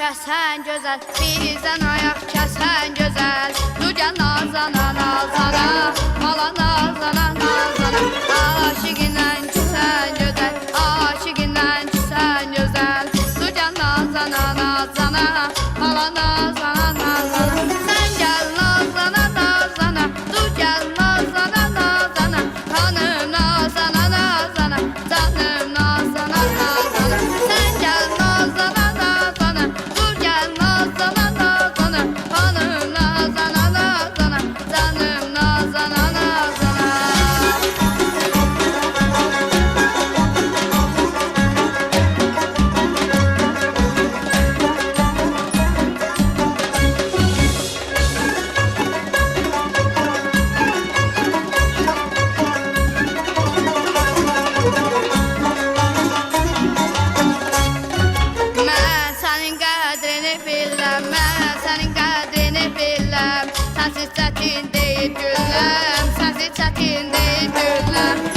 kəsən gözəl, bizdən ayaq kəsən gözəl. Dugan nazana nazana, mala nazana nazana, aşiqindən küsən gözəl, aşiqindən küsən gözəl. Dugan nazana nazana, mala nazana nazana, sən gəl nazana nazana, dugan nazana nazana, xanım nazana nazana, canım nazana nazana, sən gəl nazana nazana, dugan nazana nazana, xanım nazana nazana, canım nazana nazana. Mən sənin qədrini biləm, mən sənin qədrini biləm. Sənsiz çətin deyil gülləm, sənsiz çətin deyil gülləm.